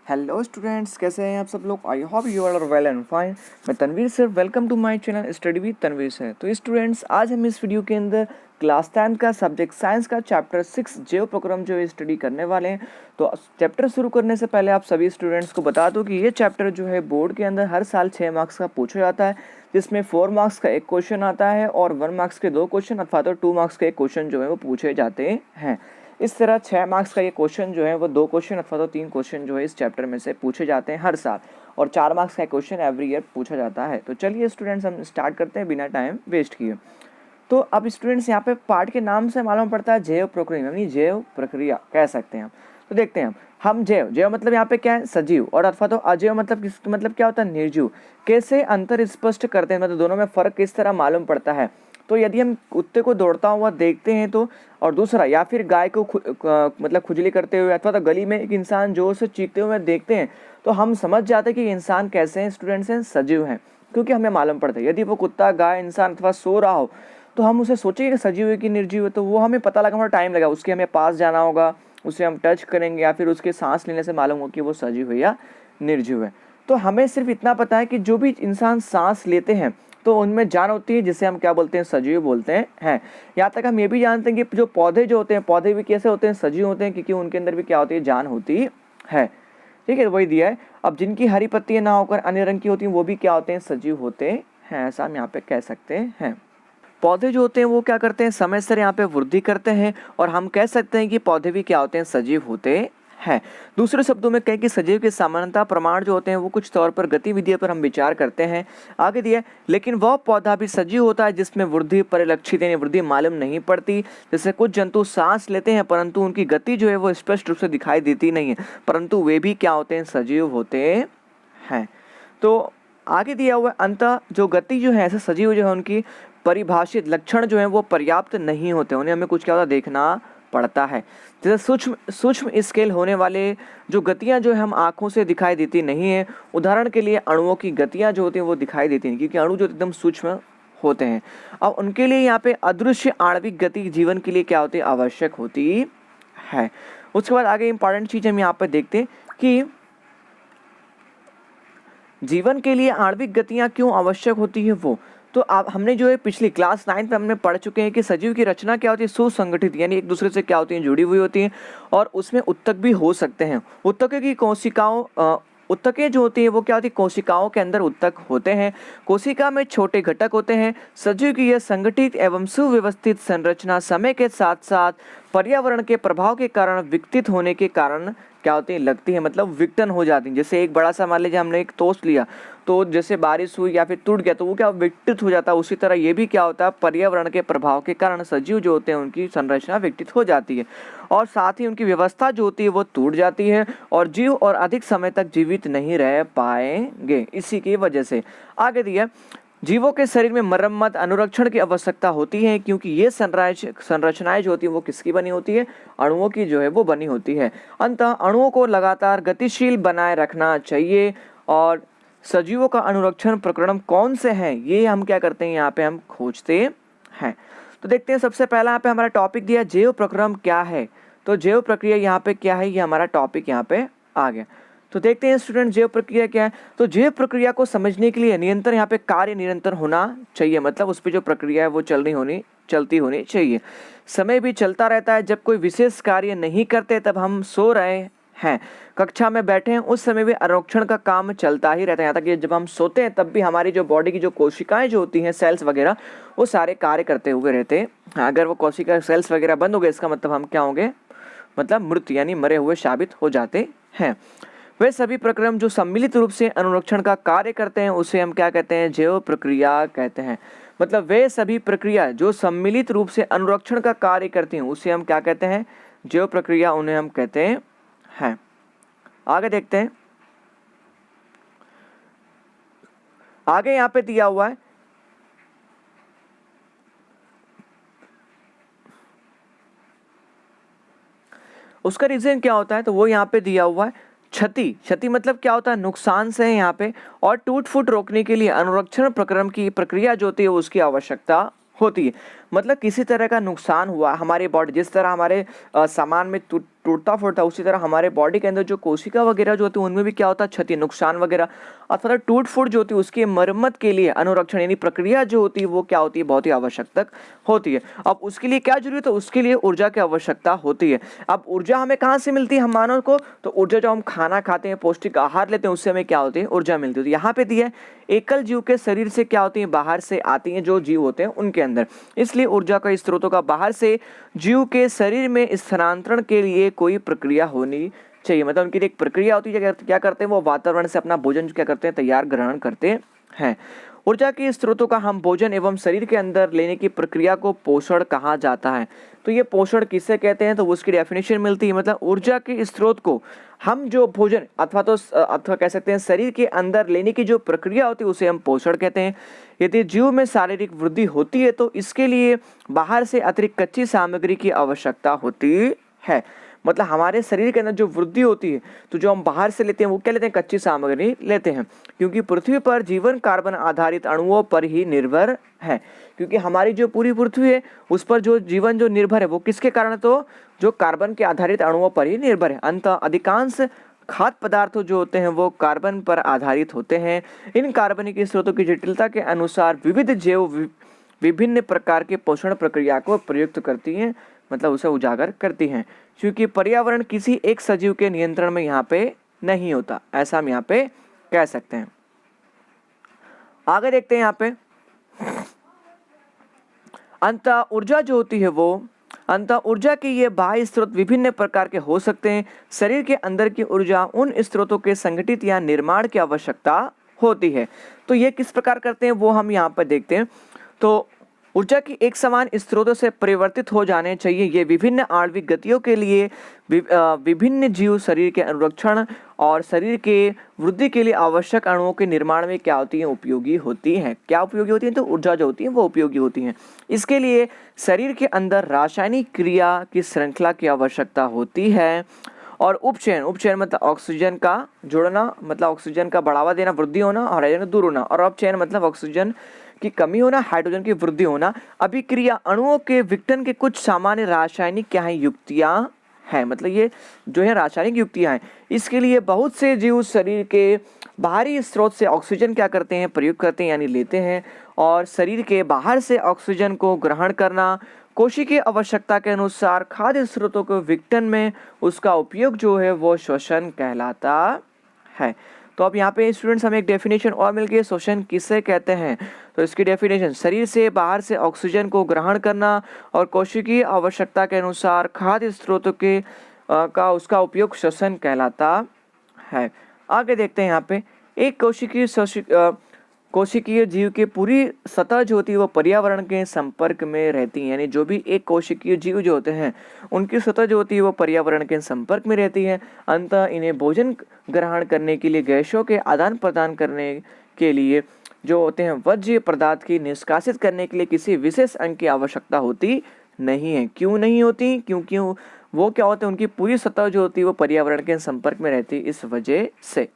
Hello students, कैसे हैं आप सब लोग। I hope you are well and fine. मैं Tanveer sir, welcome to my channel study with Tanveer sir. तो स्टूडेंट्स, आज हम इस वीडियो के अंदर क्लास 10 का सब्जेक्ट साइंस का चैप्टर 6 जेव प्रोग्राम जो है स्टडी करने वाले हैं। तो चैप्टर शुरू करने से पहले आप सभी स्टूडेंट्स को बता दूं कि ये चैप्टर जो है बोर्ड के अंदर हर साल 6 मार्क्स का पूछा जाता है, जिसमें 4 मार्क्स का एक क्वेश्चन आता है और 1 मार्क्स के 2 क्वेश्चन अथवा तो 2 मार्क्स के एक क्वेश्चन जो है वो पूछे जाते हैं। इस तरह 6 मार्क्स का ये क्वेश्चन जो है वो 2 क्वेश्चन अथवा तो 3 क्वेश्चन जो है इस चैप्टर में से पूछे जाते हैं हर साल, और 4 मार्क्स का क्वेश्चन एवरी ईयर पूछा जाता है। तो चलिए स्टूडेंट्स, हम स्टार्ट करते हैं बिना टाइम वेस्ट किए। तो अब स्टूडेंट्स, यहाँ पे पार्ट के नाम से मालूम पड़ता है जैव प्रक्रिया, यानी जैव प्रक्रिया कह सकते हैं हम। तो देखते हैं हम जैव मतलब यहाँ पे क्या है, सजीव, और अथवा तो अजैव मतलब क्या होता है, निर्जीव। कैसे अंतर स्पष्ट करते हैं, मतलब दोनों में फर्क किस तरह मालूम पड़ता है। तो यदि हम कुत्ते को दौड़ता हुआ देखते हैं तो, और दूसरा या फिर गाय को मतलब खुजली करते हुए अथवा तो गली में एक इंसान जोर से चीखते हुए देखते हैं, तो हम समझ जाते हैं कि इंसान कैसे हैं स्टूडेंट्स, हैं सजीव हैं, क्योंकि हमें मालूम पड़ता है। यदि वो कुत्ता, गाय, इंसान अथवा सो रहा हो तो हम उसे सोचेंगे कि सजीव है कि निर्जीव है, तो वो हमें पता लगा, थोड़ा टाइम लगा, उसके हमें पास जाना होगा, उसे हम टच करेंगे या फिर उसके सांस लेने से मालूम हो कि वो सजीव है या निर्जीव है। तो हमें सिर्फ इतना पता है कि जो भी इंसान सांस लेते हैं तो उनमें जान होती है, जिसे हम क्या बोलते हैं, सजीव बोलते हैं। यहाँ तक हम ये भी जानते हैं कि जो पौधे जो होते हैं, पौधे भी कैसे होते हैं, सजीव होते हैं, क्योंकि उनके अंदर भी क्या होती है, जान होती है। ठीक है, वही दिया है। अब जिनकी हरी पत्तियां ना होकर अन्य रंग की होती हैं, वो भी क्या होते हैं, सजीव होते हैं, ऐसा हम यहाँ पे कह सकते हैं। पौधे जो होते हैं वो क्या करते हैं, समय से यहाँ पे वृद्धि करते हैं, और हम कह सकते हैं कि पौधे भी क्या होते हैं, सजीव होते हैं। दूसरे शब्दों में कहें कि सजीव के सामान्यता प्रमाण जो होते हैं वो कुछ तौर पर गतिविधियों पर हम विचार करते हैं। आगे दिया, लेकिन वह पौधा भी सजीव होता है जिसमें वृद्धि परिलक्षित यानी वृद्धि मालूम नहीं पड़ती। जैसे कुछ जंतु सांस लेते हैं परंतु उनकी गति जो है वो स्पष्ट रूप से दिखाई देती नहीं है, परंतु वे भी क्या होते हैं, सजीव होते हैं। तो आगे दिया हुआ अंतः जो गति जो है, ऐसे सजीव जो है उनकी परिभाषित लक्षण जो है वो पर्याप्त नहीं होते, उन्हें हमें कुछ क्या होता देखना पड़ता है। जैसे सूक्ष्म स्केल होने वाले जो गतियां जो है हम आंखों से दिखाई देती नहीं है। उदाहरण के लिए अणुओं की गतियां जो होती हैं वो दिखाई देती हैं, क्योंकि अणु जो एकदम सूक्ष्म होते हैं। अब उनके लिए यहाँ पे अदृश्य आणविक गति जीवन के लिए क्या होती है, आवश्यक होती है। उसके बाद आगे इंपॉर्टेंट चीज हम यहाँ पे देखते हैं कि जीवन के लिए आणविक गतियां क्यों आवश्यक होती है वो। तो आप हमने जो है पिछली क्लास 9 में हमने पढ़ चुके हैं कि सजीव की रचना क्या होती है, सुसंगठित, यानी एक दूसरे से क्या होती है, जुड़ी हुई होती है, और उसमें उत्तक भी हो सकते हैं। उत्तकों की उत्तकें जो होती हैं वो क्या होती है, कोशिकाओं के अंदर उत्तक होते हैं। कोशिका में छोटे घटक होते हैं। सजीव की यह संगठित एवं सुव्यवस्थित संरचना समय के साथ साथ पर्यावरण के प्रभाव के कारण विकसित होने के कारण क्या होती है, लगती है, मतलब विघटन हो जाती है। जैसे एक बड़ा सा, मान लीजिए हमने एक तोश लिया, तो जैसे बारिश हुई या फिर टूट गया तो वो क्या विकसित हो जाता है, उसी तरह ये भी क्या होता है, पर्यावरण के प्रभाव के कारण सजीव जो होते हैं उनकी संरचना विकसित हो जाती है, और साथ ही उनकी व्यवस्था जो होती है वो टूट जाती है, और जीव और अधिक समय तक जीवित नहीं रह पाएंगे इसी की वजह से। आगे दिया, जीवों के शरीर में मरम्मत अनुरक्षण की आवश्यकता होती है, क्योंकि ये संरचनाएं जो होती है वो किसकी बनी होती है, अणुओं की जो है वो बनी होती है। अंततः अणुओं को लगातार गतिशील बनाए रखना चाहिए। और सजीवों का अनुरक्षण प्रकरण कौन से हैं, ये हम क्या करते हैं, यहाँ पे हम खोजते हैं। तो देखते हैं, सबसे पहला यहाँ पे हमारा टॉपिक दिया, जैव प्रक्रम क्या है। तो जैव प्रक्रिया यहाँ पे क्या है, ये हमारा टॉपिक यहाँ पे आ गया। तो देखते हैं स्टूडेंट, जैव प्रक्रिया क्या है। तो जैव प्रक्रिया को समझने के लिए निरंतर यहाँ पे कार्य निरंतर होना चाहिए, मतलब उस पर जो प्रक्रिया है वो चलती होनी चाहिए। समय भी चलता रहता है, जब कोई विशेष कार्य नहीं करते तब हम सो रहे हैं, कक्षा में बैठे हैं उस समय भी अनुरक्षण का काम चलता ही रहता है। यहाँ तक कि जब हम सोते हैं तब भी हमारी जो बॉडी की जो कोशिकाएं जो होती हैं, सेल्स वगैरह, वो सारे कार्य करते हुए रहते हैं। अगर वो कोशिका सेल्स वगैरह बंद हो गए, इसका मतलब हम क्या होंगे, मतलब मृत यानी मरे हुए साबित हो जाते हैं। वे सभी प्रक्रम जो सम्मिलित रूप से अनुरक्षण का कार्य करते हैं उसे हम क्या कहते हैं, जैव प्रक्रिया कहते हैं। मतलब वे सभी प्रक्रिया जो सम्मिलित रूप से अनुरक्षण का कार्य करती हैं उसे हम क्या कहते हैं, जैव प्रक्रिया, उन्हें हम कहते हैं। आगे देखते हैं, आगे यहाँ पे दिया हुआ है उसका रीजन क्या होता है, तो वो यहाँ पे दिया हुआ है क्षति मतलब क्या होता है, नुकसान से है यहाँ पे, और टूट फूट रोकने के लिए अनुरक्षण प्रक्रम की प्रक्रिया जो होती है उसकी आवश्यकता होती है। मतलब किसी तरह का नुकसान हुआ हमारी बॉडी, जिस तरह हमारे सामान में टूटता फूटता, उसी तरह हमारे बॉडी के अंदर जो कोशिका वगैरह जो होती है उनमें भी क्या होता है, क्षति, नुकसान वगैरह अथवा टूट फूट जो होती है उसकी मरम्मत के लिए अनुरक्षण यानी प्रक्रिया जो होती है वो क्या होती है, बहुत ही आवश्यक होती है। अब उसके लिए क्या जरूरी है, तो उसके लिए ऊर्जा की आवश्यकता होती है। अब ऊर्जा हमें कहाँ से मिलती है हम मानव को, तो ऊर्जा जो हम खाना खाते हैं, पौष्टिक आहार लेते हैं, उससे हमें क्या होती है, ऊर्जा मिलती है। तो यहाँ पे दिया है एकल जीव के शरीर से क्या होती है, बाहर से आती हैं जो जीव होते हैं उनके अंदर। इसलिए ऊर्जा का स्रोतों का बाहर से जीव के शरीर में स्थानांतरण के लिए कोई प्रक्रिया होनी चाहिए। मतलब उनकी एक प्रक्रिया होती है, क्या करते हैं वो वातावरण से अपना भोजन क्या करते हैं, तैयार ग्रहण करते हैं। ऊर्जा के स्रोतों का हम भोजन एवं शरीर के अंदर लेने की प्रक्रिया को पोषण कहा जाता है। तो ये पोषण किसे कहते हैं, तो उसकी डेफिनेशन मिलती है। मतलब ऊर्जा के स्रोत को हम जो भोजन अथवा कह सकते हैं शरीर के अंदर लेने की जो प्रक्रिया होती है उसे हम पोषण कहते हैं। यदि जीव में शारीरिक वृद्धि होती है तो इसके लिए बाहर से अतिरिक्त कच्ची सामग्री की आवश्यकता होती है। मतलब हमारे शरीर के अंदर जो वृद्धि होती है तो जो हम बाहर से लेते हैं वो क्या लेते हैं, कच्ची सामग्री लेते हैं। क्योंकि पृथ्वी पर जीवन कार्बन आधारित अणुओं पर ही निर्भर है। क्योंकि हमारी जो पूरी पृथ्वी है उस पर जो जीवन जो निर्भर है वो किसके कारण, तो जो कार्बन के आधारित अणुओं पर ही निर्भर है। अंततः अधिकांश खाद्य पदार्थ जो होते हैं वो कार्बन पर आधारित होते हैं। इन कार्बनिक स्रोतों की जटिलता के अनुसार विविध जैव विभिन्न प्रकार के पोषण प्रक्रिया को प्रयुक्त करती हैं, मतलब उसे उजागर करती हैं। क्योंकि पर्यावरण किसी एक सजीव के नियंत्रण में यहाँ पे नहीं होता, ऐसा हम यहाँ पे कह सकते हैं। आगे देखते हैं यहाँ पे अंतः ऊर्जा जो होती है वो ऊर्जा के ये बाह्य स्रोत विभिन्न प्रकार के हो सकते हैं। शरीर के अंदर की ऊर्जा उन स्रोतों के संगठित या निर्माण की आवश्यकता होती है। तो ये किस प्रकार करते हैं वो हम यहाँ पर देखते हैं। तो ऊर्जा की एक समान स्रोतों से परिवर्तित हो जाने चाहिए। ये विभिन्न आणविक गतियों के लिए विभिन्न जीव शरीर के अनुरक्षण और शरीर के वृद्धि के लिए आवश्यक अणुओं के निर्माण में क्या होती है, उपयोगी होती हैं। क्या उपयोगी होती हैं, तो ऊर्जा जो होती है वो उपयोगी होती हैं। इसके लिए शरीर के अंदर रासायनिक क्रिया की श्रृंखला की आवश्यकता होती है। और उपचयन मतलब ऑक्सीजन का जुड़ना, मतलब ऑक्सीजन का बढ़ावा देना, वृद्धि होना, और हाइड्रोजन दूर होना। और अपचयन मतलब ऑक्सीजन की कमी होना, हाइड्रोजन की वृद्धि होना। अभिक्रिया अणुओं के विघटन के कुछ सामान्य रासायनिक क्या है, युक्तियां हैं। मतलब ये जो है रासायनिक युक्तियां हैं। इसके लिए बहुत से जीव शरीर के बाहरी स्रोत से ऑक्सीजन क्या करते हैं, प्रयोग करते हैं यानी लेते हैं। और शरीर के बाहर से ऑक्सीजन को ग्रहण करना, कोशिकीय आवश्यकता के अनुसार खाद्य स्रोतों के विघटन में उसका उपयोग जो है वो श्वसन कहलाता है। तो अब यहाँ पे स्टूडेंट्स हमें एक डेफिनेशन और मिल गई, श्वसन किसे कहते हैं। तो इसकी डेफिनेशन शरीर से बाहर से ऑक्सीजन को ग्रहण करना और कोशिकीय आवश्यकता के अनुसार खाद्य स्रोतों के का उसका उपयोग श्वसन कहलाता है। आगे देखते हैं यहाँ पे एक कोशिकीय जीव की पूरी सतह जो होती है वो पर्यावरण के संपर्क में रहती है। यानी जो भी एक कोशिकीय जीव जो होते हैं उनकी सतह जो होती है वो पर्यावरण के संपर्क में रहती है। अंततः इन्हें भोजन ग्रहण करने के लिए गैसों के आदान प्रदान करने के लिए जो होते हैं वर्ज्य पदार्थ की निष्कासित करने के लिए किसी विशेष अंग की आवश्यकता होती नहीं है। क्यों नहीं होती, क्योंकि वो क्या होते हैं, उनकी पूरी सतह जो होती है वो पर्यावरण के संपर्क में रहती है, इस वजह से।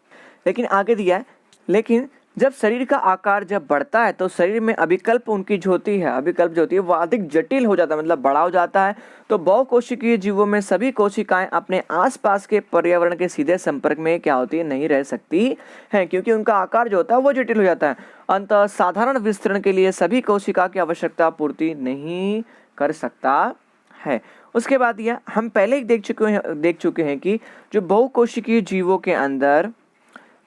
लेकिन आगे दिया है, लेकिन जब शरीर का आकार जब बढ़ता है तो शरीर में अभिकल्प उनकी जो होती है वो अधिक जटिल हो जाता है, मतलब बड़ा हो जाता है। तो बहुकोशिकीय जीवों में सभी कोशिकाएं अपने आसपास के पर्यावरण के सीधे संपर्क में क्या होती है, नहीं रह सकती हैं, क्योंकि उनका आकार जो होता है वो जटिल हो जाता है। अंततः साधारण विस्तरण के लिए सभी कोशिका की आवश्यकता पूर्ति नहीं कर सकता है। उसके बाद यह हम पहले ही देख चुके हैं कि जो बहुकोशिकीय जीवों के अंदर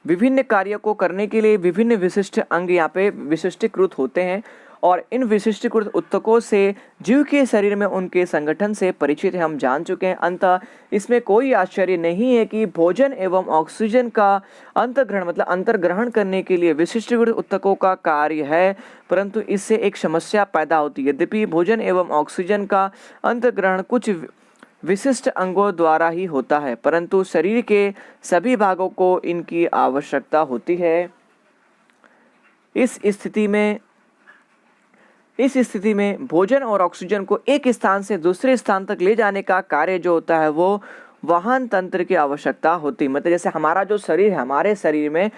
विभिन्न कार्यों को करने के लिए विभिन्न विशिष्ट अंग यहाँ पे विशिष्टीकृत होते हैं। और इन विशिष्टीकृत ऊतकों से जीव के शरीर में उनके संगठन से परिचित हम जान चुके हैं। अंततः इसमें कोई आश्चर्य नहीं है कि भोजन एवं ऑक्सीजन का अंतर्ग्रहण मतलब अंतर्ग्रहण करने के लिए विशिष्टीकृत ऊतकों का कार्य है, परंतु इससे एक समस्या पैदा होती है। यद्यपि भोजन एवं ऑक्सीजन का अंतर्ग्रहण कुछ विशिष्ट अंगों द्वारा ही होता है, परंतु शरीर के सभी भागों को इनकी आवश्यकता होती है। इस स्थिति में भोजन और ऑक्सीजन को एक स्थान से दूसरे स्थान तक ले जाने का कार्य जो होता है वो वाहन तंत्र की आवश्यकता होती है। मतलब जैसे हमारा जो शरीर है, हमारे शरीर में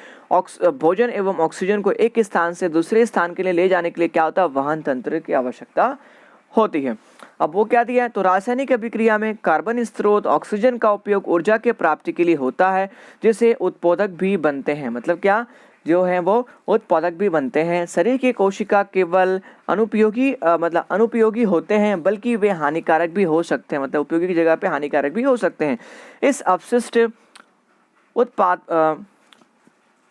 भोजन एवं ऑक्सीजन को एक स्थान से दूसरे स्थान के लिए ले जाने के लिए क्या होता है, वाहन तंत्र की आवश्यकता होती है। अब वो क्या दिया है, तो रासायनिक अभिक्रिया में कार्बन स्रोत ऑक्सीजन का उपयोग ऊर्जा के प्राप्ति के लिए होता है, जिससे उत्पादक भी बनते हैं। मतलब क्या जो है वो उत्पादक भी बनते हैं। शरीर की कोशिका केवल अनुपयोगी होते हैं, बल्कि वे हानिकारक भी हो सकते हैं। मतलब उपयोगी की जगह पे हानिकारक भी हो सकते हैं। इस अपशिष्ट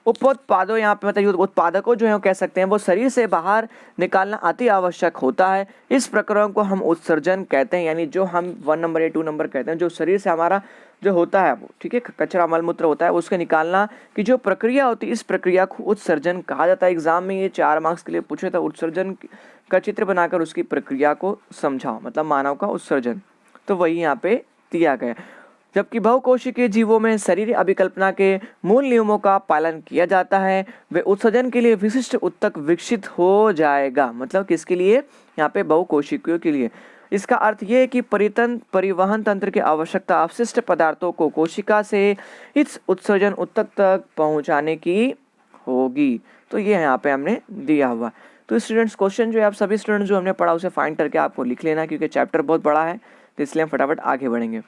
उत्पादों यहाँ पे मतलब उत्पादकों जो है वो कह सकते हैं, वो शरीर से बाहर निकालना अति आवश्यक होता है। इस प्रक्रिया को हम उत्सर्जन कहते हैं, यानी जो हम 1 नंबर या 2 नंबर कहते हैं, जो शरीर से हमारा जो होता है वो, ठीक है, कचरा मलमूत्र होता है, उसके निकालना की जो प्रक्रिया होती है, इस प्रक्रिया को उत्सर्जन कहा जाता है। एग्जाम में ये 4 मार्क्स के लिए पूछे था, उत्सर्जन का चित्र बनाकर उसकी प्रक्रिया को समझाओ, मतलब मानव का उत्सर्जन, तो वही यहाँ पे दिया गया। जबकि बहुकोशिकीय जीवों में शरीर अभिकल्पना के मूल नियमों का पालन किया जाता है, वे उत्सर्जन के लिए विशिष्ट ऊतक विकसित हो जाएगा। मतलब किसके लिए, यहाँ पे बहुकोशिकीयों के लिए। इसका अर्थ ये है कि परिवहन तंत्र की आवश्यकता अपशिष्ट पदार्थों को कोशिका से इस उत्सर्जन ऊतक तक पहुंचाने की होगी। तो ये यहाँ पे हमने दिया हुआ। तो स्टूडेंट्स क्वेश्चन जो है आप सभी स्टूडेंट्स जो हमने पढ़ा उसे फाइंड करके आपको लिख लेना, क्योंकि चैप्टर बहुत बड़ा है, तो इसलिए हम फटाफट आगे बढ़ेंगे।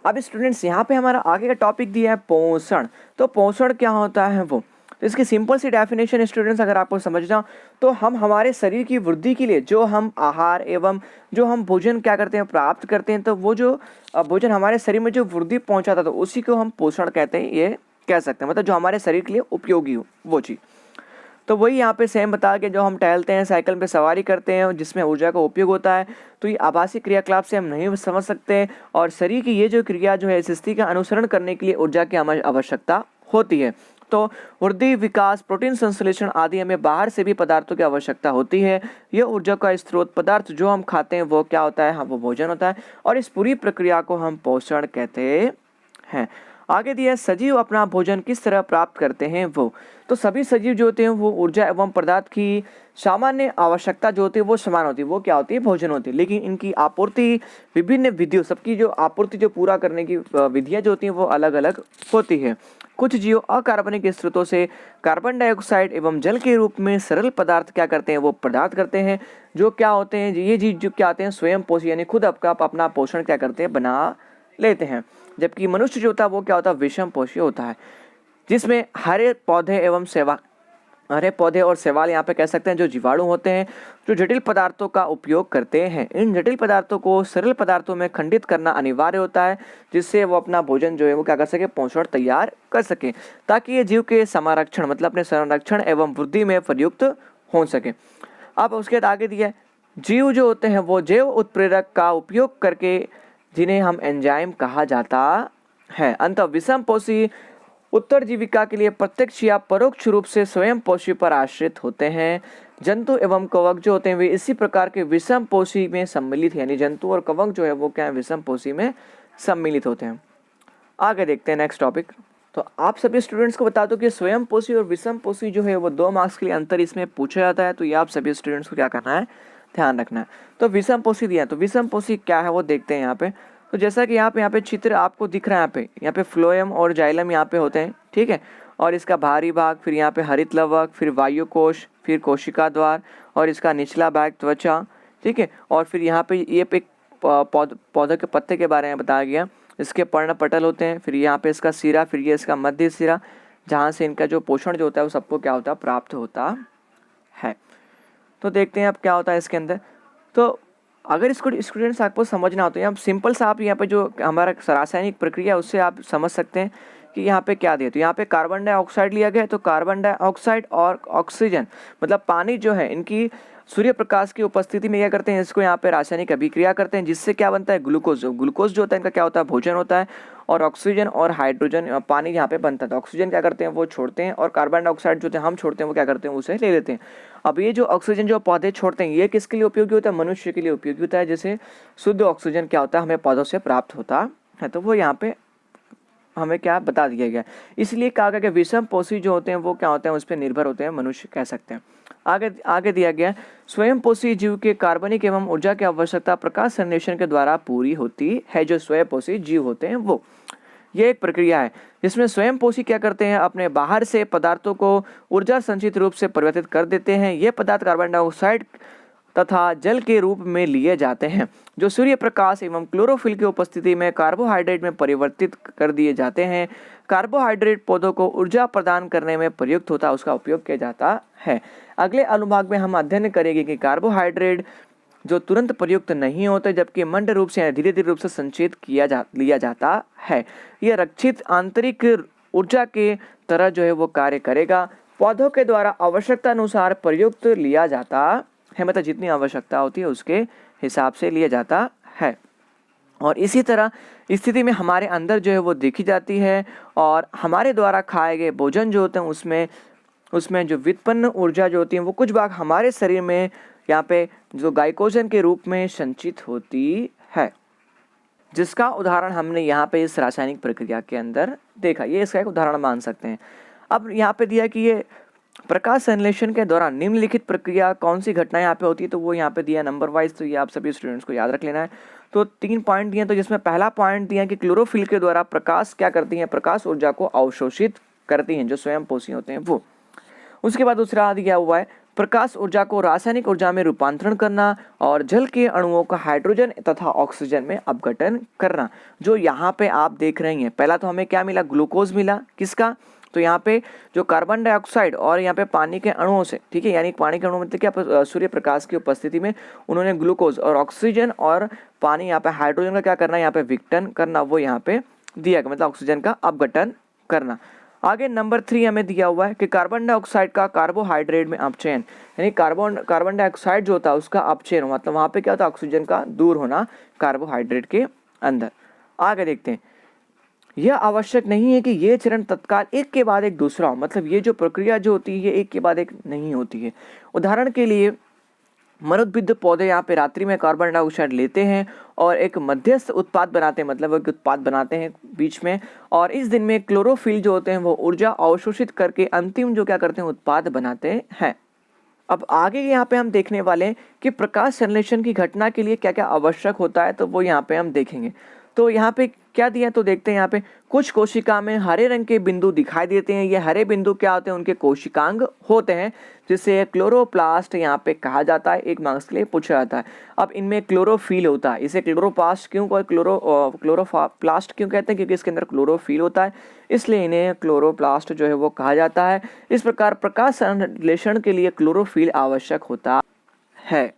अब स्टूडेंट्स यहाँ पे हमारा आगे का टॉपिक दिया है पोषण। तो पोषण क्या होता है वो, तो इसकी सिंपल सी डेफिनेशन स्टूडेंट्स अगर आपको समझना, तो हम हमारे शरीर की वृद्धि के लिए जो हम आहार एवं जो हम भोजन क्या करते हैं, प्राप्त करते हैं, तो वो जो भोजन हमारे शरीर में जो वृद्धि पहुंचाता है, तो उसी को हम पोषण कहते हैं, ये कह सकते हैं। मतलब जो हमारे शरीर के लिए उपयोगी हो वो चीज़। तो वही यहाँ पे सेम बता के, जो हम टहलते हैं, साइकिल पे सवारी करते हैं, जिसमें ऊर्जा का उपयोग होता है, तो ये आभासी क्रियाकलाप से हम नहीं समझ सकते। और शरीर की ये जो क्रिया जो है, इस स्थिति का अनुसरण करने के लिए ऊर्जा की हमें आवश्यकता होती है। तो वृद्धि, विकास, प्रोटीन संश्लेषण आदि हमें बाहर से भी पदार्थों की आवश्यकता होती है। यह ऊर्जा का स्रोत पदार्थ जो हम खाते हैं वो क्या होता है, हाँ वो भोजन होता है। और इस पूरी प्रक्रिया को हम पोषण कहते हैं। आगे दिया सजीव अपना भोजन किस तरह प्राप्त करते हैं वो। तो सभी सजीव जो होते हैं वो ऊर्जा एवं पदार्थ की सामान्य आवश्यकता जो होती है वो समान होती है, वो क्या होती है, भोजन होती है। लेकिन इनकी आपूर्ति विभिन्न विधियों, सबकी जो आपूर्ति जो पूरा करने की विधियां जो होती हैं वो अलग अलग होती है। कुछ जीव अकार्बनिक स्रोतों से कार्बन डाइऑक्साइड एवं जल के रूप में सरल पदार्थ क्या करते हैं, वो पदार्थ करते हैं, जो क्या होते हैं, ये जीव जो क्या होते हैं, स्वयं पोषी, यानी खुद अपना पोषण क्या करते हैं, बना लेते हैं। जबकि मनुष्य जो होता है वो क्या होता है, विषम पोषी होता है, जिसमें हरे पौधे और शैवाल यहाँ पे कह सकते हैं, जो जीवाणु होते हैं, जो जटिल पदार्थों का उपयोग करते हैं। इन जटिल पदार्थों को सरल पदार्थों में खंडित करना अनिवार्य होता है, जिससे वो अपना भोजन जो है वो क्या कर सके, पोषण तैयार कर सके, ताकि ये जीव के संरक्षण मतलब अपने संरक्षण एवं वृद्धि में प्रयुक्त हो सके। अब उसके बाद आगे दिया जीव जो होते हैं वो जैव उत्प्रेरक का उपयोग करके, जिन्हें हम एंजाइम कहा जाता है। अंततः विषम पोषी उत्तरजीविका के लिए प्रत्यक्ष या परोक्ष रूप से स्वयं पोषी पर आश्रित होते हैं। जंतु एवं कवक जो होते हैं वे इसी प्रकार के विषम पोषी में सम्मिलित, यानी जंतु और कवक जो है वो क्या है, विषम पोषी में सम्मिलित होते हैं। आगे देखते हैं नेक्स्ट टॉपिक। तो आप सभी स्टूडेंट्स को बता दो कि स्वयं पोषी और विषम पोषी जो है वो 2 मार्क्स के लिए अंतर इसमें पूछा जाता है। तो ये आप सभी स्टूडेंट्स को क्या करना है, ध्यान रखना है। तो विषम पोषी दिया, तो विषम पोषी क्या है वो देखते हैं यहाँ पे। तो जैसा कि यहाँ पे चित्र आपको दिख रहा है, यहाँ पे फ्लोएम और जाइलम यहाँ पे होते हैं, ठीक है। और इसका बाहरी भाग, फिर यहाँ पे हरित लवक, फिर वायु कोश, फिर कोशिका द्वार, और इसका निचला भाग त्वचा, ठीक है। और फिर यहाँ पे ये एक पौधे के पत्ते के बारे में बताया गया, इसके पर्णपटल होते हैं, फिर यहाँ पे इसका सिरा, फिर ये इसका मध्य सिरा, जहाँ से इनका जो पोषण जो होता है वो सबको क्या होता है, प्राप्त होता है। तो देखते हैं अब क्या होता है इसके अंदर। तो अगर इसको स्टूडेंट्स आपको समझना हो तो यहाँ सिंपल सा आप यहाँ पे जो हमारा रासायनिक प्रक्रिया उससे आप समझ सकते हैं कि यहाँ पे क्या दिया। तो यहाँ पे कार्बन डाइऑक्साइड लिया गया, तो कार्बन डाइऑक्साइड और ऑक्सीजन मतलब पानी जो है, इनकी सूर्य प्रकाश की उपस्थिति में क्या करते हैं, इसको यहाँ पे रासायनिक अभिक्रिया करते हैं, जिससे क्या बनता है, ग्लूकोज। ग्लूकोज जो होता है इनका क्या होता है, भोजन होता है। और ऑक्सीजन और हाइड्रोजन पानी यहाँ पे बनता है, तो ऑक्सीजन क्या करते हैं, वो छोड़ते हैं, और कार्बन डाइऑक्साइड जो हम छोड़ते हैं वो क्या करते हैं, उसे ले लेते हैं। अब ये जो ऑक्सीजन जो पौधे छोड़ते हैं ये किसके लिए उपयोगी होता है, मनुष्य के लिए उपयोगी होता है, जैसे शुद्ध ऑक्सीजन क्या होता है, हमें पौधों से प्राप्त होता है। तो वो यहाँ पे हमें क्या बता दिया गया। इसलिए कहा गया कि विषम पोषी जो होते हैं वो क्या होते हैं, उस पर निर्भर होते हैं, मनुष्य कह सकते हैं। आगे दिया गया स्वयं पोषी जीव के कार्बनिक एवं ऊर्जा की आवश्यकता प्रकाश संश्लेषण के द्वारा पूरी होती है। जो स्वयं पोषी जीव होते हैं वो, ये एक प्रक्रिया है जिसमें स्वयं पोषी क्या करते हैं, अपने बाहर से पदार्थों को ऊर्जा संचित रूप से परिवर्तित कर देते हैं। ये पदार्थ कार्बन डाइऑक्साइड तथा जल के रूप में लिए जाते हैं, जो सूर्य प्रकाश एवं क्लोरोफिल की उपस्थिति में कार्बोहाइड्रेट में परिवर्तित कर दिए जाते हैं। कार्बोहाइड्रेट पौधों को ऊर्जा प्रदान करने में प्रयुक्त होता है, उसका उपयोग किया जाता है। अगले अनुभाग में हम अध्ययन करेंगे कि कार्बोहाइड्रेट जो तुरंत प्रयुक्त नहीं होते, जबकि मंद रूप से धीरे धीरे रूप से संचित लिया जाता है। यह रक्षित आंतरिक ऊर्जा के तरह जो है वो कार्य करेगा। पौधों के द्वारा आवश्यकता अनुसार प्रयुक्त लिया जाता है, मतलब जितनी आवश्यकता होती है उसके हिसाब से लिया जाता है। और इसी तरह स्थिति में हमारे अंदर जो है वो देखी जाती है, और हमारे द्वारा खाए गए भोजन जो होते हैं उसमें जो व्युत्पन्न ऊर्जा जो होती है वो कुछ भाग हमारे शरीर में यहाँ पे जो ग्लाइकोजन के रूप में संचित होती है, जिसका उदाहरण हमने यहाँ पे इस रासायनिक प्रक्रिया के अंदर देखा। ये इसका एक उदाहरण मान सकते हैं। अब यहाँ पे दिया कि ये प्रकाश संश्लेषण के दौरान निम्नलिखित प्रक्रिया कौन सी घटना यहाँ पे होती है, तो वो यहाँ पे दिया नंबर वाइज, तो ये आप सभी स्टूडेंट्स को याद रख लेना है। तो 3 पॉइंट दिए, तो जिसमें पहला पॉइंट दिया कि क्लोरोफिल के द्वारा प्रकाश क्या करती है, प्रकाश ऊर्जा को अवशोषित करती हैं, जो स्वयं पोषी होते हैं वो। उसके बाद दूसरा दिया हुआ है प्रकाश ऊर्जा को रासायनिक ऊर्जा में रूपांतरण करना और जल के अणुओं का हाइड्रोजन तथा ऑक्सीजन में अपघटन करना, जो यहाँ पे आप देख रहे हैं। पहला तो हमें क्या मिला, ग्लूकोज मिला, किसका, तो यहाँ पे जो कार्बन डाइऑक्साइड और यहाँ पे पानी के अणुओं से, ठीक है, यानी पानी के अणु मतलब क्या, सूर्य प्रकाश की उपस्थिति में उन्होंने ग्लूकोज और ऑक्सीजन और पानी यहाँ पे हाइड्रोजन का क्या करना, यहाँ पे विघटन करना, वो यहाँ पे दिया गया, मतलब ऑक्सीजन का अपघटन करना। आगे नंबर 3 हमें दिया हुआ है कि कार्बन डाइऑक्साइड का कार्बोहाइड्रेट में अपचयन, यानी कार्बन डाइऑक्साइड जो होता है उसका अपचयन, मतलब वहाँ पे क्या होता है, ऑक्सीजन का दूर होना कार्बोहाइड्रेट के अंदर। आगे देखते हैं, यह आवश्यक नहीं है कि ये चरण तत्काल एक के बाद एक दूसरा हो, मतलब ये जो प्रक्रिया जो होती है ये एक के बाद एक नहीं होती है। उदाहरण के लिए मरुद्भिद पौधे यहाँ पे रात्रि में कार्बन डाइऑक्साइड लेते हैं और एक मध्यस्थ उत्पाद बनाते हैं, मतलब एक उत्पाद बनाते हैं बीच में, और इस दिन में क्लोरोफिल जो होते हैं वो ऊर्जा अवशोषित करके अंतिम जो क्या करते हैं, उत्पाद बनाते हैं। अब आगे यहाँ पे हम देखने वाले हैं कि प्रकाश संश्लेषण की घटना के लिए क्या क्या आवश्यक होता है, तो वो यहाँ पे हम देखेंगे। तो यहाँ पे क्या दिया, तो देखते हैं यहाँ पे कुछ कोशिका में हरे रंग के बिंदु दिखाई देते हैं। ये हरे बिंदु क्या होते हैं, उनके कोशिकांग होते हैं, जिसे क्लोरोप्लास्ट यहाँ पे कहा जाता है। एक मार्क्स के लिए पूछा जाता है। अब इनमें क्लोरोफिल होता है, इसे क्लोरोप्लास्ट क्यों और क्लोरोप्लास्ट क्यों कहते हैं, क्योंकि इसके अंदर क्लोरोफिल होता है, इसलिए इन्हें क्लोरोप्लास्ट जो है वो कहा जाता है। इस प्रकार प्रकाश संश्लेषण के लिए क्लोरोफिल आवश्यक होता है।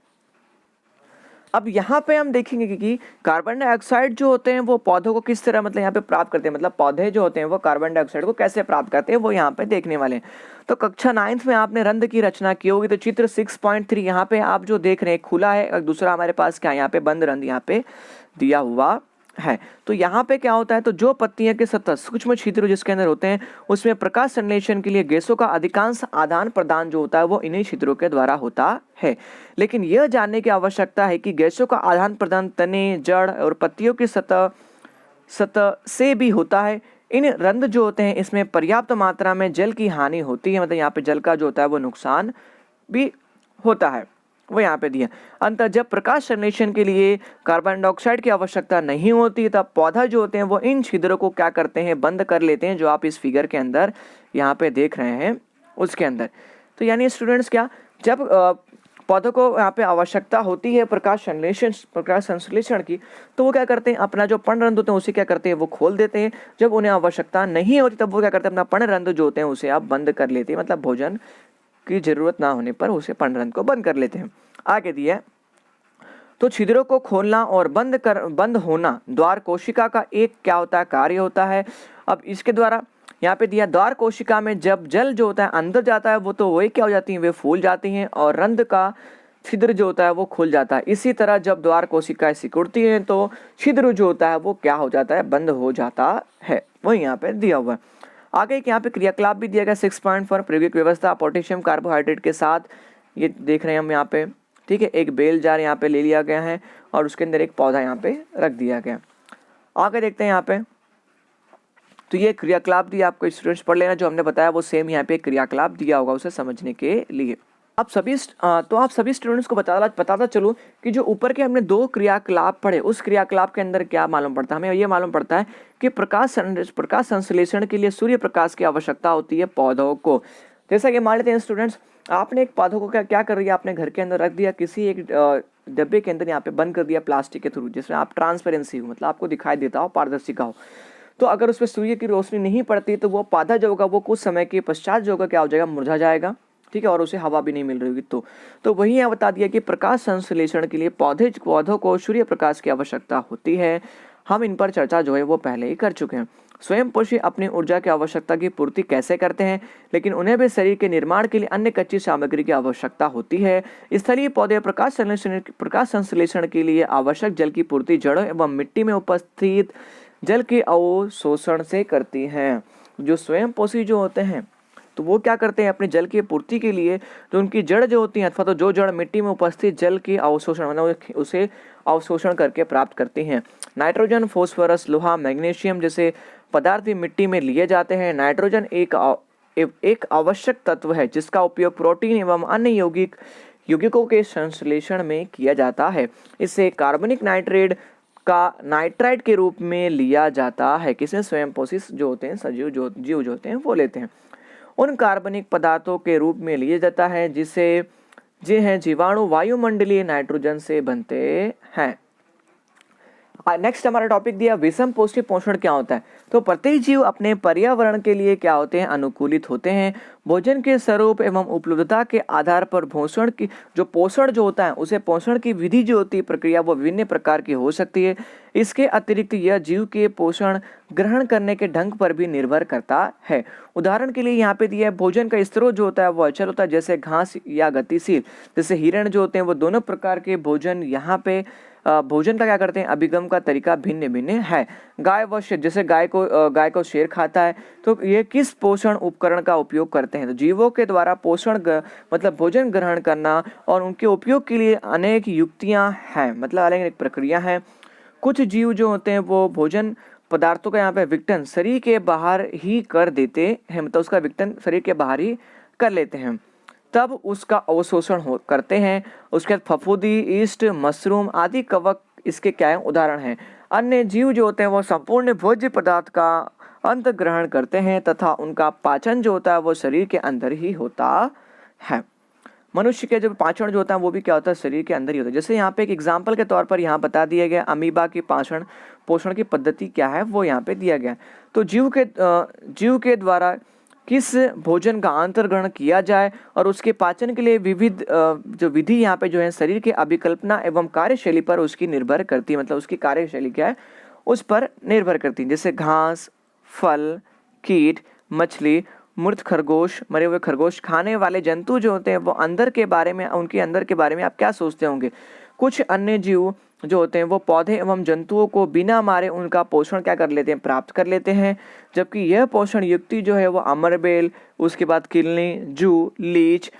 अब यहाँ पे हम देखेंगे कि कार्बन डाइऑक्साइड जो होते हैं वो पौधों को किस तरह मतलब यहाँ पे प्राप्त करते हैं, मतलब पौधे जो होते हैं वो कार्बन डाइऑक्साइड को कैसे प्राप्त करते हैं वो यहाँ पे देखने वाले हैं। तो कक्षा 9th में आपने रंध्र की रचना की होगी, तो चित्र 6.3 यहाँ पे आप जो देख रहे हैं खुला है, और दूसरा हमारे पास क्या यहाँ पे बंद रंध्र यहाँ पे दिया हुआ है। तो यहाँ पे क्या होता है, तो जो पत्तियां के सतह सूक्ष्म छिद्र जिसके अंदर होते हैं उसमें प्रकाश संश्लेषण के लिए गैसों का अधिकांश आदान प्रदान जो होता है वो इन्हीं छिद्रों के द्वारा होता है। लेकिन यह जानने की आवश्यकता है कि गैसों का आदान प्रदान तने, जड़ और पत्तियों की सतह से भी होता है। इन रंध्र जो होते हैं इसमें पर्याप्त मात्रा में जल की हानि होती है, मतलब यहाँ पे जल का जो होता है वो नुकसान भी होता है, वो यहाँ पे दिया। अंततः जब प्रकाश संश्लेषण के लिए कार्बन डाइऑक्साइड की आवश्यकता नहीं होती तब पौधा जो होते हैं वो इन छिद्रों को क्या करते हैं, बंद कर लेते हैं, जो आप इस फिगर के अंदर यहाँ पे देख रहे हैं उसके अंदर। तो यानी स्टूडेंट्स क्या, जब पौधों को यहाँ पे आवश्यकता होती है प्रकाश संश्लेषण की, तो वो क्या करते हैं, अपना जो पर्णरंध्र होते हैं उसे क्या करते हैं, वो खोल देते हैं। जब उन्हें आवश्यकता नहीं होती तब वो क्या करते हैं, अपना पर्णरंध्र जो होते हैं उसे आप बंद कर लेते हैं, मतलब भोजन की जरूरत ना होने पर उसे पर्णरंध्र को बंद कर लेते हैं। आगे दिया, तो छिद्रों को खोलना और बंद होना द्वार कोशिका का एक क्या होता है, कार्य होता है। अब इसके द्वारा यहाँ पे दिया, द्वार कोशिका में जब जल जो होता है अंदर जाता है वो तो वही क्या हो जाती है, वे फूल जाती हैं और रंध्र का छिद्र जो होता है वो खुल जाता है। इसी तरह जब द्वार कोशिकाएं सिकुड़ती हैं तो छिद्र जो होता है वो क्या हो जाता है, बंद हो जाता है, वही यहाँ पे दिया हुआ है। आगे यहाँ पे क्रियाकलाप भी दिया गया 6.4 प्रायोगिक व्यवस्था पोटेशियम कार्बोहाइड्रेट के साथ, ये देख रहे हैं हम यहाँ पे, ठीक है। एक बेल जार यहाँ पे ले लिया गया है और उसके अंदर एक पौधा यहाँ पे रख दिया गया। आगे देखते हैं यहाँ पे, तो ये क्रियाकलाप दिया, आपको स्टूडेंट्स पढ़ लेना, जो हमने बताया वो सेम यहाँ पे क्रियाकलाप दिया होगा उसे समझने के लिए। आप सभी स्टूडेंट्स को बताता चलूँ कि जो ऊपर के हमने 2 क्रियाकलाप पढ़े उस क्रियाकलाप के अंदर क्या मालूम पड़ता है, हमें ये मालूम पड़ता है कि प्रकाश संश्लेषण के लिए सूर्य प्रकाश की आवश्यकता होती है पौधों को। जैसा कि मान लेते हैं स्टूडेंट्स आपने एक पौधों को क्या क्या कर दिया, आपने घर के अंदर रख दिया, किसी एक डब्बे के अंदर यहाँ पे बंद कर दिया प्लास्टिक के थ्रू, जिसमें आप ट्रांसपेरेंसी हो, मतलब आपको दिखाई देता हो, पारदर्शिता हो। तो अगर उस पर सूर्य की रोशनी नहीं पड़ती तो वो पौधा जो होगा वो कुछ समय के पश्चात जो होगा क्या हो जाएगा, मुरझा जाएगा, ठीक है, और उसे हवा भी नहीं मिल रही होगी। तो वही यहाँ बता दिया कि प्रकाश संश्लेषण के लिए पौधों को सूर्य प्रकाश की आवश्यकता होती है। हम इन पर चर्चा जो है वो पहले ही कर चुके हैं। स्वयं पोषी अपनी ऊर्जा की आवश्यकता की पूर्ति कैसे करते हैं, लेकिन उन्हें भी शरीर के निर्माण के लिए अन्य कच्ची सामग्री की आवश्यकता होती है। स्थलीय पौधे प्रकाश संश्लेषण के लिए आवश्यक जल की पूर्ति जड़ों एवं मिट्टी में उपस्थित जल के अवशोषण से करती हैं। जो स्वयं पोषी जो होते हैं तो वो क्या करते हैं, अपने जल की पूर्ति के लिए जो उनकी जड़ जो होती है, अथवा तो जो जड़ मिट्टी में उपस्थित जल की अवशोषण मतलब उसे अवशोषण करके प्राप्त करती हैं। नाइट्रोजन, फास्फोरस, लोहा, मैग्नीशियम जैसे पदार्थ भी मिट्टी में लिए जाते हैं। नाइट्रोजन एक आवश्यक तत्व है जिसका उपयोग प्रोटीन एवं अन्य यौगिकों के संश्लेषण में किया जाता है। इससे कार्बनिक नाइट्राइड के रूप में लिया जाता है। किसे, स्वयं पोषी जो होते हैं, सजीव जीव जो होते हैं वो लेते हैं। उन कार्बनिक पदार्थों के रूप में लिया जाता है जिसे जीवाणु वायुमंडलीय नाइट्रोजन से बनते हैं। नेक्स्ट हमारा टॉपिक दिया विषम पौष्टिक पोषण क्या होता है। तो प्रत्येक जीव अपने पर्यावरण के लिए क्या होते हैं, अनुकूलित होते हैं। भोजन के स्वरूप एवं उपलब्धता के आधार पर पोषण जो होता है उसे पोषण की विधि जो होती है, प्रक्रिया, वो विभिन्न प्रकार की हो सकती है। इसके अतिरिक्त यह जीव के पोषण ग्रहण करने के ढंग पर भी निर्भर करता है। उदाहरण के लिए यहाँ पे दिया है भोजन का स्रोत जो होता है वो अचल होता है, जैसे घास या गतिशील, जैसे हिरण जो होते हैं वो दोनों प्रकार के भोजन यहाँ पे भोजन का क्या करते हैं, अभिगम का तरीका भिन्न भिन्न है। गाय व शेर, जैसे गाय को शेर खाता है, तो ये किस पोषण उपकरण का उपयोग करते हैं। तो जीवों के द्वारा मतलब भोजन ग्रहण करना और उनके उपयोग के लिए अनेक युक्तियां हैं, मतलब अलग अलग प्रक्रिया है। कुछ जीव जो होते हैं वो भोजन पदार्थों का यहाँ पे विघटन शरीर के बाहर ही कर देते हैं, मतलब उसका विघटन शरीर के बाहर ही कर लेते हैं, तब उसका अवशोषण करते हैं। उसके बाद फफूंदी, ईस्ट, मशरूम आदि कवक इसके क्या है, उदाहरण हैं। अन्य जीव जो होते हैं वो संपूर्ण भोज्य पदार्थ का अंत ग्रहण करते हैं तथा उनका पाचन जो होता है वो शरीर के अंदर ही होता है। मनुष्य के जो पाचन जो होता है वो भी क्या होता है, शरीर के अंदर ही होता है। जैसे यहाँ पे एक एग्जाम्पल के तौर पर यहाँ बता दिया गया अमीबा की पोषण की पद्धति क्या है वो यहाँ पे दिया गया। तो जीव के द्वारा किस भोजन का अंतर्ग्रहण किया जाए और उसके पाचन के लिए विविध जो विधि यहाँ पे जो है शरीर के अभिकल्पना एवं कार्यशैली पर उसकी निर्भर करती है, मतलब उसकी कार्यशैली क्या है उस पर निर्भर करती है। जैसे घास, फल, कीट, मछली, मृत खरगोश, मरे हुए खरगोश, खाने वाले जंतु जो होते हैं वो उनके अंदर के बारे में आप क्या सोचते होंगे। कुछ अन्य जीव जो होते हैं वो पौधे एवं जंतुओं को बिना मारे उनका पोषण क्या कर लेते हैं, प्राप्त कर लेते हैं। जबकि यह पोषण युक्ति जो है वो अमरबेल, उसके बाद किलनी, जू, लीच,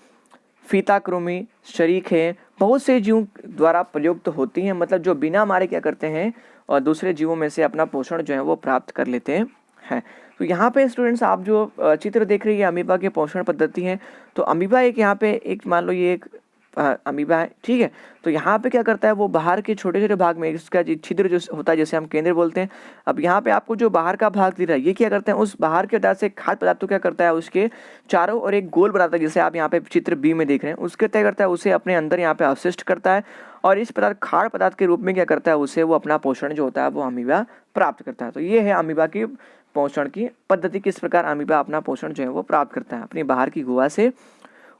फीताकृमि, शरीखे, बहुत से जीवों द्वारा प्रयुक्त होती हैं, मतलब जो बिना मारे क्या करते हैं और दूसरे जीवों में से अपना पोषण जो है वो प्राप्त कर लेते हैं। तो यहाँ पे स्टूडेंट्स आप जो चित्र देख रही है अमीबा के पोषण पद्धति है। तो अमीबा एक यहाँ पे एक मान लो ये एक अमीबा है, ठीक है। तो यहाँ पे क्या करता है वो बाहर के छोटे छोटे भाग में इसका छिद्र जो होता है जैसे हम केंद्र बोलते हैं। अब यहाँ पे आपको जो बाहर का भाग दिख रहा है ये क्या करते हैं, उस बाहर के पदार्थ से खाद्य पदार्थ को क्या करता है उसके चारों और एक गोल बनाता है, जैसे आप यहाँ पे चित्र बी में देख रहे हैं। उसके तय करता है उसे अपने अंदर यहाँ पे अवशिष्ट करता है और इस पदार्थ खाद्य पदार्थ के रूप में क्या करता है उसे वो अपना पोषण जो होता है वो अमीबा प्राप्त करता है। तो ये है अमीबा की पोषण की पद्धति, किस प्रकार अमीबा अपना पोषण जो है वो प्राप्त करता है। अपनी बाहर की गुहा से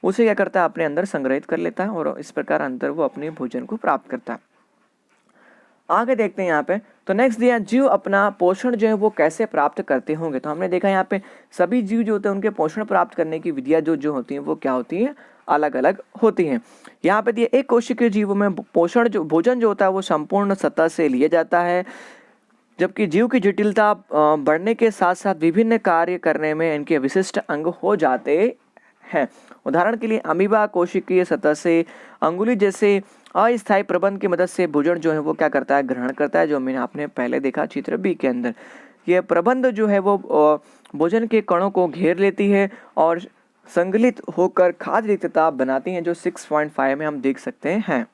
उसे क्या करता है अपने अंदर संग्रहित कर लेता है और इस प्रकार अंदर वो अपने भोजन को प्राप्त करता है। आगे देखते हैं यहाँ पे। तो नेक्स्ट दिया जीव अपना पोषण जो है वो कैसे प्राप्त करते होंगे। तो हमने देखा यहाँ पे सभी जीव जो होते हैं उनके पोषण प्राप्त करने की विधियां जो होती हैं वो क्या होती हैं, अलग अलग होती हैं। यहाँ पे दिया एक कोशिकीय जीवों में भोजन जो होता है वो संपूर्ण सतह से लिया जाता है, जबकि जीव की जटिलता बढ़ने के साथ साथ विभिन्न कार्य करने में इनके विशिष्ट अंग हो जाते हैं। उदाहरण के लिए अमीबा कोशिकीय सतह से अंगुली जैसे अस्थायी प्रबंध की मदद से भोजन जो है वो क्या करता है, ग्रहण करता है, जो मैंने आपने पहले देखा चित्र बी के अंदर। यह प्रबंध जो है वो भोजन के कणों को घेर लेती है और संगलित होकर खाद्य रिक्तता बनाती हैं, जो 6.5 में हम देख सकते हैं।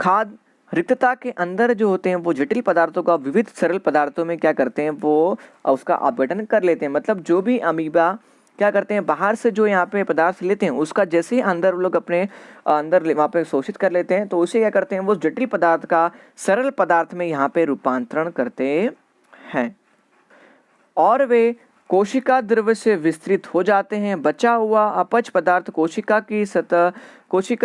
खाद्य रिक्तता के अंदर जो होते हैं वो जटिल पदार्थों का विविध सरल पदार्थों में क्या करते हैं वो उसका अपघटन कर लेते हैं। मतलब जो भी अमीबा क्या करते हैं, बाहर से जो यहाँ पे पदार्थ लेते हैं उसका जैसे ही अंदर वो लोग अपने अंदर वहाँ पे शोषित कर लेते हैं, तो उसे क्या करते हैं, वो जटिल पदार्थ का सरल पदार्थ में यहाँ पे रूपांतरण करते हैं और वे कोशिका द्रव्य से विस्तृत हो जाते हैं। बचा हुआ अपच पदार्थ कोशिका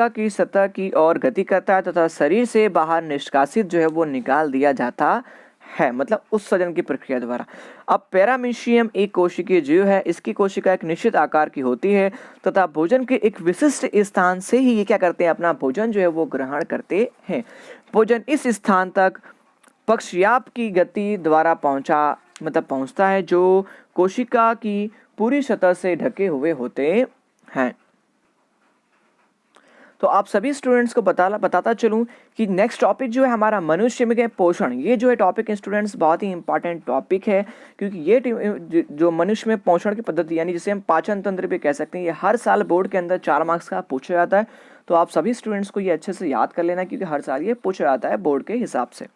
की सतह की ओर गति करता है तथा शरीर से बाहर निष्कासित जो है वो निकाल दिया जाता है, मतलब उत्सर्जन की प्रक्रिया द्वारा। अब पैरामीशियम एक कोशिकीय जीव है। इसकी कोशिका एक निश्चित आकार की होती है तथा भोजन के एक विशिष्ट स्थान से ही ये क्या करते हैं, अपना भोजन जो है वो ग्रहण करते हैं। भोजन इस स्थान तक पक्षयाप की गति द्वारा पहुंचता है जो कोशिका की पूरी सतह से ढके हुए होते हैं। तो आप सभी स्टूडेंट्स को बताता चलूं कि नेक्स्ट टॉपिक जो है हमारा मनुष्य में पोषण, ये जो है टॉपिक स्टूडेंट्स बहुत ही इंपॉर्टेंट टॉपिक है, क्योंकि ये जो मनुष्य में पोषण की पद्धति यानी जिसे हम पाचन तंत्र भी कह सकते हैं, ये हर साल बोर्ड के अंदर 4 मार्क्स का पूछा जाता है। तो आप सभी स्टूडेंट्स को ये अच्छे से याद कर लेना, क्योंकि हर साल ये पूछा जाता है बोर्ड के हिसाब से।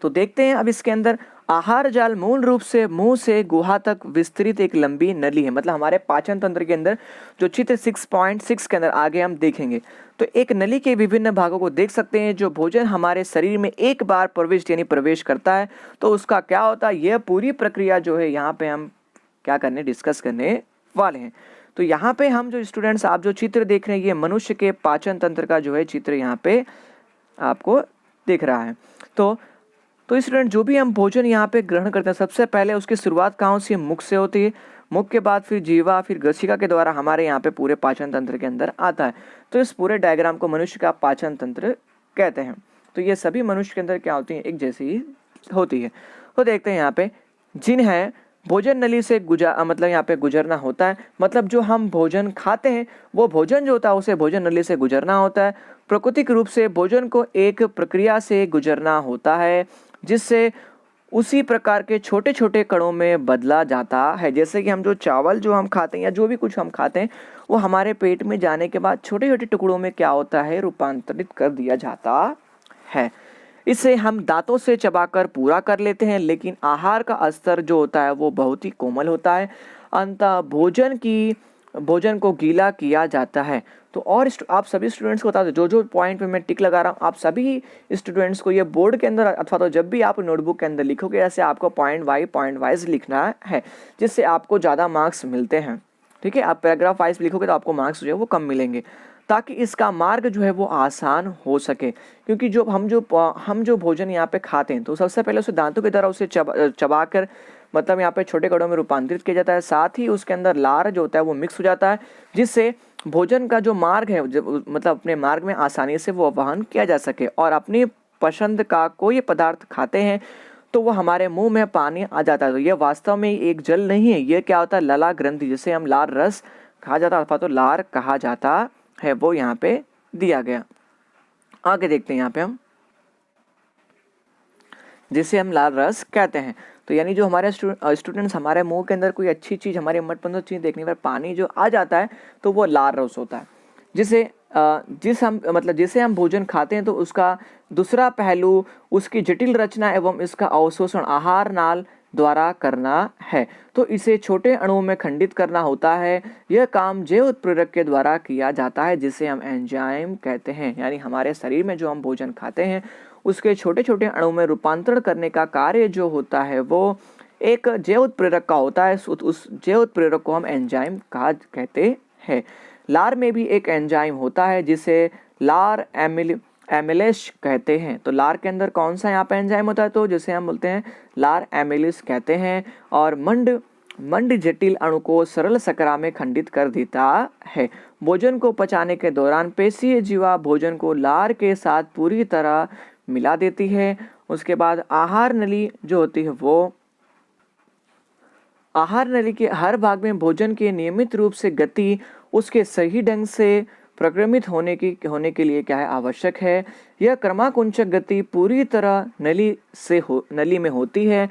तो देखते हैं अब इसके अंदर आहार जाल मूल रूप से मुंह से गुहा तक विस्तृत एक लंबी नली है। मतलब हमारे पाचन तंत्र के अंदर जो चित्र 6.6 के अंदर आगे हम देखेंगे, तो एक नली के विभिन्न भागों को देख सकते हैं। जो भोजन हमारे शरीर में एक बार प्रवेश करता है तो उसका क्या होता है, यह पूरी प्रक्रिया जो है यहाँ पे हम डिस्कस करने वाले हैं। तो यहाँ पे हम जो स्टूडेंट्स आप जो चित्र देख रहे हैं, ये मनुष्य के पाचन तंत्र का जो है चित्र यहाँ पे आपको दिख रहा है। तो स्टूडेंट जो भी हम भोजन यहाँ पे ग्रहण करते हैं, सबसे पहले उसकी शुरुआत कहाँ से, मुख से होती है। मुख के बाद फिर जीवा, फिर ग्रसिका के द्वारा हमारे यहाँ पे पूरे पाचन तंत्र के अंदर आता है। तो इस पूरे डायग्राम को मनुष्य का पाचन तंत्र कहते हैं। तो ये सभी मनुष्य के अंदर क्या होती है, एक जैसी ही होती है। तो देखते हैं यहाँ पे जिन्हें भोजन नली से मतलब यहाँ पे गुजरना होता है। मतलब जो हम भोजन खाते हैं वो भोजन जो होता है उसे भोजन नली से गुजरना होता है। प्राकृतिक रूप से भोजन को एक प्रक्रिया से गुजरना होता है जिससे उसी प्रकार के छोटे छोटे कणों में बदला जाता है। जैसे कि हम जो चावल जो हम खाते हैं या जो भी कुछ हम खाते हैं वो हमारे पेट में जाने के बाद छोटे छोटे टुकड़ों में क्या होता है, रूपांतरित कर दिया जाता है। इसे हम दांतों से चबाकर पूरा कर लेते हैं, लेकिन आहार का स्तर जो होता है वो बहुत ही कोमल होता है। अंततः भोजन को गीला किया जाता है। तो और आप सभी स्टूडेंट्स को बता दो, जो पॉइंट पे मैं टिक लगा रहा हूँ, आप सभी स्टूडेंट्स को ये बोर्ड के अंदर अथवा तो जब भी आप नोटबुक के अंदर लिखोगे ऐसे आपको पॉइंट वाइज लिखना है, जिससे आपको ज़्यादा मार्क्स मिलते हैं। ठीक है, आप पैराग्राफ वाइज लिखोगे तो आपको मार्क्स जो है वो कम मिलेंगे, ताकि इसका मार्ग जो है वो आसान हो सके। क्योंकि हम जो भोजन यहाँ पे खाते हैं तो सबसे पहले उसे दांतों की द्वारा उसे चबाकर मतलब यहाँ पे छोटे कणों में रूपांतरित किया जाता है। साथ ही उसके अंदर लार जो होता है वो मिक्स हो जाता है, जिससे भोजन का जो मार्ग है मतलब अपने मार्ग में आसानी से वो वहन किया जा सके। और अपनी पसंद का कोई पदार्थ खाते हैं तो वो हमारे मुंह में पानी आ जाता है। तो ये वास्तव में एक जल नहीं है, ये क्या होता है, लला ग्रंथि, जिसे हम लार रस कहा जाता है अथवा तो लार कहा जाता है, वो यहाँ पे दिया गया। आगे देखते हैं यहाँ पे हम जिसे हम लाल रस कहते हैं। तो यानी जो हमारे स्टूडेंट्स हमारे मुंह के अंदर कोई अच्छी चीज़, हमारी मनपसंद चीज़ देखने पर पानी जो आ जाता है तो वो लाल रस होता है, जिसे हम भोजन खाते हैं। तो उसका दूसरा पहलू उसकी जटिल रचना एवं इसका अवशोषण आहार नाल द्वारा करना है। तो इसे छोटे अणुओं में खंडित करना होता है। यह काम जैव उत्प्रेरक के द्वारा किया जाता है, जिसे हम एंजाइम कहते हैं। यानी हमारे शरीर में जो हम भोजन खाते हैं उसके छोटे छोटे अणुओं में रूपांतरण करने का कार्य जो होता है वो एक जैव उत्प्रेरक का होता है। उस जैव उत्प्रेरक को हम एंजाइम कहते हैं। लार में भी एक एंजाइम होता है जिसे लार एमिलेस कहते हैं। तो लार के अंदर कौन सा यहाँ पे एंजाइम होता है, तो जिसे हम बोलते हैं लार एमिलिस कहते हैं। और मंड जटिल अणु को सरल शकरा में खंडित कर देता है। भोजन को पचाने के दौरान पेशीय जीवा भोजन को लार के साथ पूरी तरह मिला देती है। उसके बाद आहार नली जो होती है वो आहार नली के हर भाग में भोजन के नियमित रूप से गति उसके सही ढंग से प्रक्रमित होने के लिए क्या है, आवश्यक है। यह क्रमाकुंचक गति पूरी तरह नली में होती है।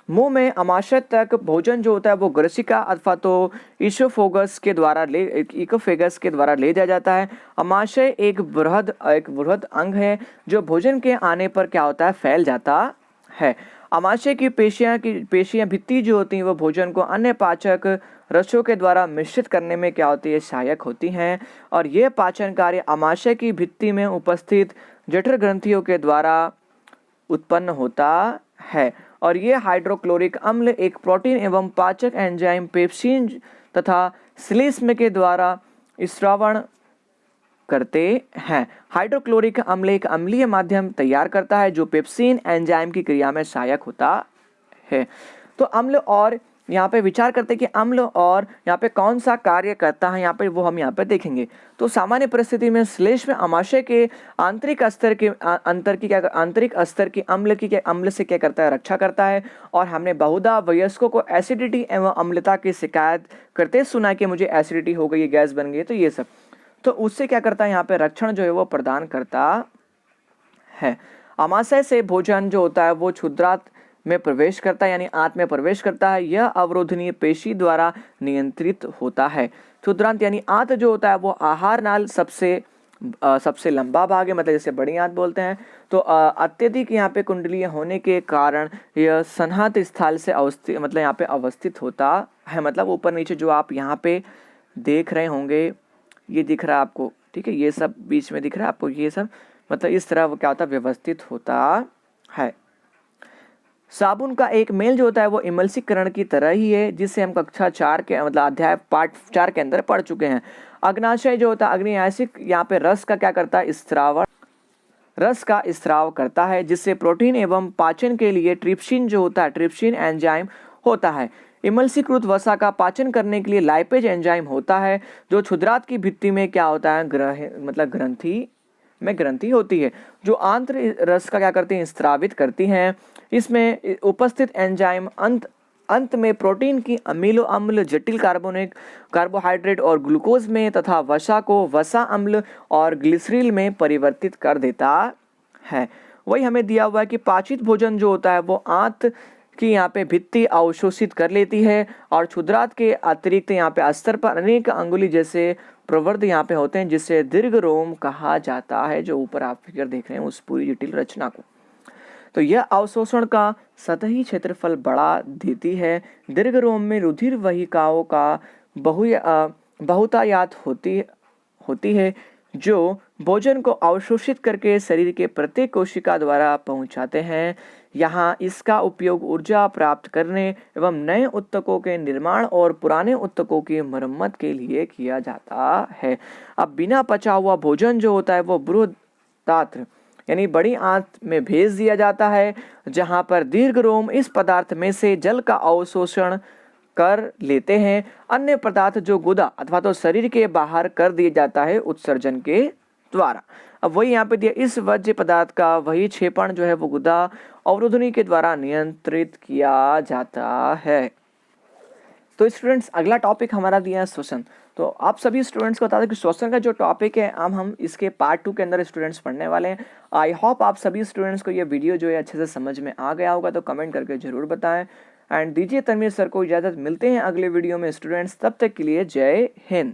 मुंह में आमाशय तक भोजन जो होता है वो ग्रसिका अथवा तो इकोफेगस के द्वारा ले जाया जाता है। आमाशय एक बृहद अंग है जो भोजन के आने पर क्या होता है, फैल जाता है। आमाशय की पेशियां भित्ति जो होती हैं वो भोजन को अन्य पाचक रसों के द्वारा मिश्रित करने में क्या होती है, सहायक होती हैं। और ये पाचन कार्य आमाशय की भित्ति में उपस्थित जठर ग्रंथियों के द्वारा उत्पन्न होता है। और ये हाइड्रोक्लोरिक अम्ल एक प्रोटीन एवं पाचक एंजाइम पेप्सिन तथा श्लेष्म के द्वारा स्रावण करते हैं। हाइड्रोक्लोरिक अम्ल एक अम्लीय माध्यम तैयार करता है जो पेप्सिन एंजाइम की क्रिया में सहायक होता है। तो अम्ल और यहाँ पे विचार करते हैं कि अम्ल और यहाँ पे कौन सा कार्य करता है, यहाँ पे वो हम यहाँ पे देखेंगे। तो सामान्य परिस्थिति में श्लेष्म आमाशय के आंतरिक स्तर की अम्ल से क्या करता है, रक्षा करता है। और हमने बहुधा वयस्कों को एसिडिटी एवं अम्लता की शिकायत करते सुना कि मुझे एसिडिटी हो गई, गैस बन गई, तो ये सब, तो उससे क्या करता है, यहाँ पे रक्षण जो है वो प्रदान करता है। आमाशय से भोजन जो होता है वो क्षुद्रांत में प्रवेश करता है, यानी आंत में प्रवेश करता है। यह अवरोधनीय पेशी द्वारा नियंत्रित होता है। क्षुद्रांत यानी आंत जो होता है वो आहार नाल सबसे लंबा भाग है, मतलब जैसे बड़ी आंत बोलते हैं। तो अत्यधिक यहाँ पे कुंडलीय होने के कारण यह संहत स्थल से मतलब यहाँ पे अवस्थित होता है। मतलब ऊपर नीचे जो आप यहाँ पे देख रहे होंगे, ये दिख रहा है आपको, ठीक है, ये सब बीच में दिख रहा है आपको, ये सब मतलब इस तरह वो क्या होता है, व्यवस्थित होता है। साबुन का एक मेल जो होता है वो इमल्सीकरण की तरह ही है, जिसे हम कक्षा 4 के मतलब अध्याय पार्ट 4 के अंदर पढ़ चुके हैं। अग्नाशय जो होता है अग्नियासिक यहाँ पे रस का क्या करता है, रस का स्त्राव करता है, जिससे प्रोटीन एवं पाचन के लिए ट्रिप्सिन जो होता है, ट्रिप्सिन एंजाइम होता है। इमल्सीकृत वसा का पाचन करने के लिए लाइपेज एंजाइम होता है, जो क्षुद्रांत की भित्ति में क्या होता है, ग्रंथि होती है, जो आंत्र रस का क्या करती है, स्त्रावित करती हैं। इसमें उपस्थित एंजाइम अंत में प्रोटीन की अमीनो अम्ल, जटिल कार्बोहाइड्रेट और ग्लूकोज में तथा वसा को वसा अम्ल और ग्लिसरील में परिवर्तित कर देता है। वही हमें दिया हुआ है कि पाचित भोजन जो होता है वो आंत की यहाँ पे भित्ति अवशोषित कर लेती है, और क्षुद्रांत के अतिरिक्त यहाँ पे अस्तर पर अनेक अंगुली जैसे प्रवर्ध यहाँ पे होते हैं, जिससे दीर्घ रोम कहा जाता है। जो ऊपर आप फिगर देख रहे हैं उस पूरी जटिल रचना को, तो यह अवशोषण का सतही क्षेत्रफल बढ़ा देती है। दीर्घ रोम में रुधिर वाहिकाओं का बहुतायात होती है, जो भोजन को अवशोषित करके शरीर के प्रत्येक कोशिका द्वारा पहुंचाते हैं। यहाँ इसका उपयोग ऊर्जा प्राप्त करने एवं नए उत्तकों के निर्माण और पुराने उत्तकों की मरम्मत के लिए किया जाता है। अब बिना पचा हुआ भोजन जो होता है वो बृहदात्र यानी बड़ी आंत में भेज दिया जाता है, जहाँ पर दीर्घ रोम इस पदार्थ में से जल का अवशोषण कर लेते हैं। अन्य पदार्थ जो गुदा अथवा तो शरीर के बाहर कर दिया जाता है उत्सर्जन के द्वारा। अब वही यहाँ पे दिया, इस वर्ज्य पदार्थ का वही क्षेपण जो है वो गुदा अवरोधनी के द्वारा नियंत्रित किया जाता है। तो स्टूडेंट्स अगला टॉपिक हमारा दिया है श्वसन। तो आप सभी स्टूडेंट्स को बता दें कि श्वसन का जो टॉपिक है अब हम इसके पार्ट 2 के अंदर स्टूडेंट्स पढ़ने वाले हैं। आई होप आप सभी स्टूडेंट्स को ये वीडियो जो है अच्छे से समझ में आ गया होगा, तो कमेंट करके जरूर बताएं। एंड दीजिए तनवीर सर को इजाज़त, मिलते हैं अगले वीडियो में स्टूडेंट्स, तब तक के लिए जय हिंद।